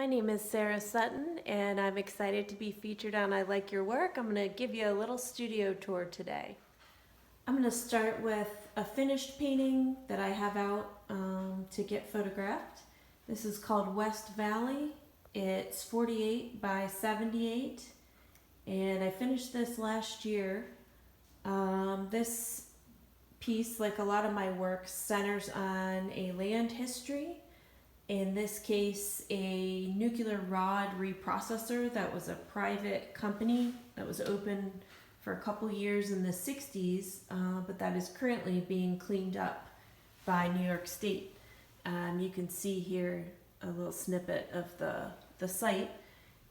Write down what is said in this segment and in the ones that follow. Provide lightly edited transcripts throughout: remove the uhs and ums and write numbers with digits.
name is Sarah Sutton, and I'm excited to be featured on I Like Your Work. I'm going to give you a little studio tour today. I'm going to start with a finished painting that I have out to get photographed. This is called West Valley. It's 48 by 78, and I finished this last year. This piece, like a lot of my work, centers on a land history. In this case, a nuclear rod reprocessor that was a private company that was open for a couple years in the 60s, but that is currently being cleaned up by New York State. You can see here a little snippet of the site.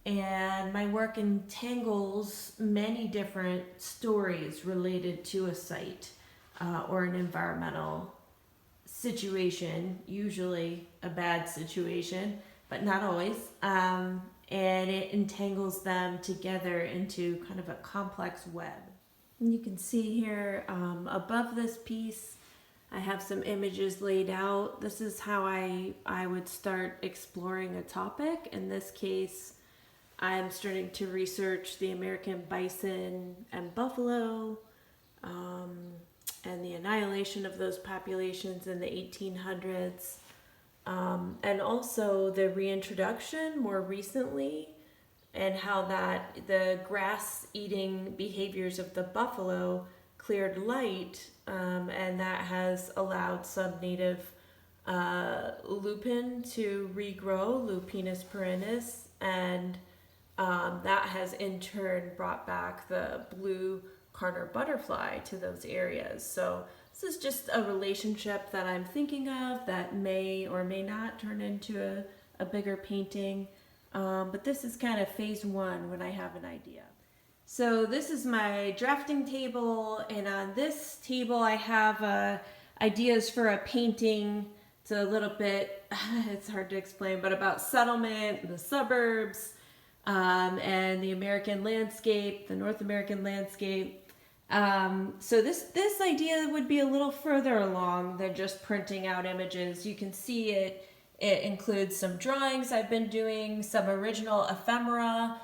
And my work entangles many different stories related to a site or an environmental situation, usually a bad situation, but not always. And it entangles them together into kind of a complex web. And you can see here above this piece, I have some images laid out. This is how I would start exploring a topic. In this case, I'm starting to research the American bison and buffalo, and the annihilation of those populations in the 1800s, and also the reintroduction more recently, and how that the grass-eating behaviors of the buffalo cleared light, and that has allowed some native lupin to regrow, Lupinus perennis, and that has in turn brought back the blue Carter butterfly to those areas. So this is just a relationship that I'm thinking of that may or may not turn into a bigger painting. But this is kind of phase one when I have an idea. So this is my drafting table, and on this table I have ideas for a painting. It's a little bit, it's hard to explain, but about settlement, the suburbs, and the American landscape, the North American landscape. So this idea would be a little further along than just printing out images. You can see it includes some drawings I've been doing, some original ephemera.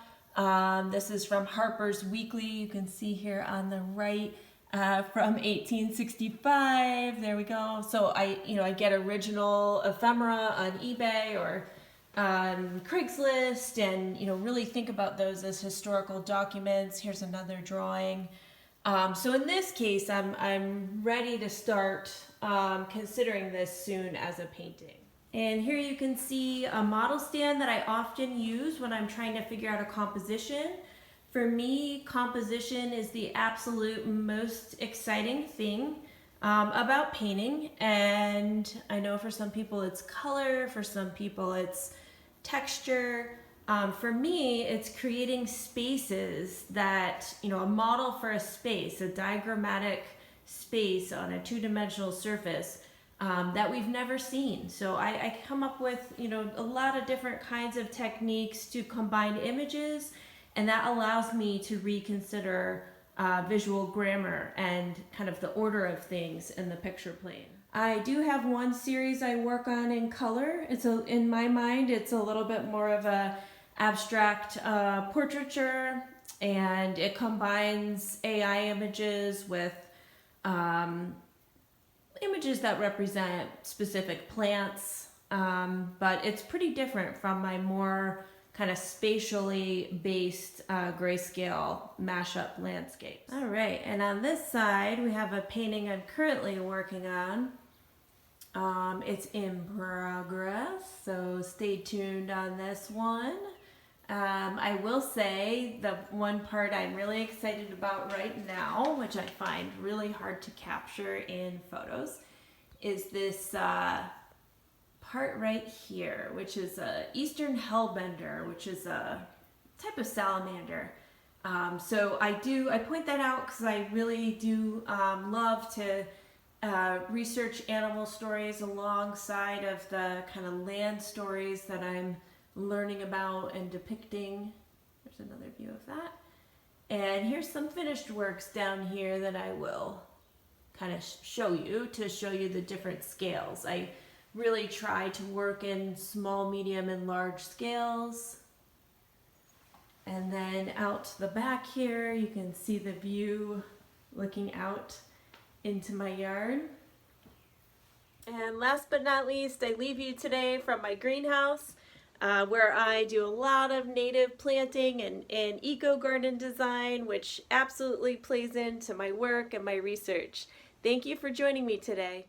This is from Harper's Weekly. You can see here on the right, from 1865. There we go. So I get original ephemera on eBay or on Craigslist, and really think about those as historical documents. Here's another drawing. So in this case, I'm ready to start considering this soon as a painting. And here you can see a model stand that I often use when I'm trying to figure out a composition. For me, composition is the absolute most exciting thing about painting. And I know for some people it's color, for some people it's texture. For me, it's creating spaces that, a model for a space, a diagrammatic space on a two-dimensional surface that we've never seen. So I come up with, a lot of different kinds of techniques to combine images, and that allows me to reconsider visual grammar and kind of the order of things in the picture plane. I do have one series I work on in color. In my mind, it's a little bit more of a abstract portraiture, and it combines AI images with images that represent specific plants, but it's pretty different from my more kind of spatially based grayscale mashup landscapes. All right, and on this side we have a painting I'm currently working on. It's in progress, so stay tuned on this one. I will say the one part I'm really excited about right now, which I find really hard to capture in photos, is this part right here, which is a Eastern hellbender, which is a type of salamander. So I point that out because I really do love to research animal stories alongside of the kind of land stories that I'm learning about and depicting. There's another view of that. And here's some finished works down here that I will kind of show you to show you the different scales. I really try to work in small, medium, and large scales. And then out to the back here, you can see the view looking out into my yard. And last but not least, I leave you today from my greenhouse where I do a lot of native planting and eco garden design, which absolutely plays into my work and my research. Thank you for joining me today.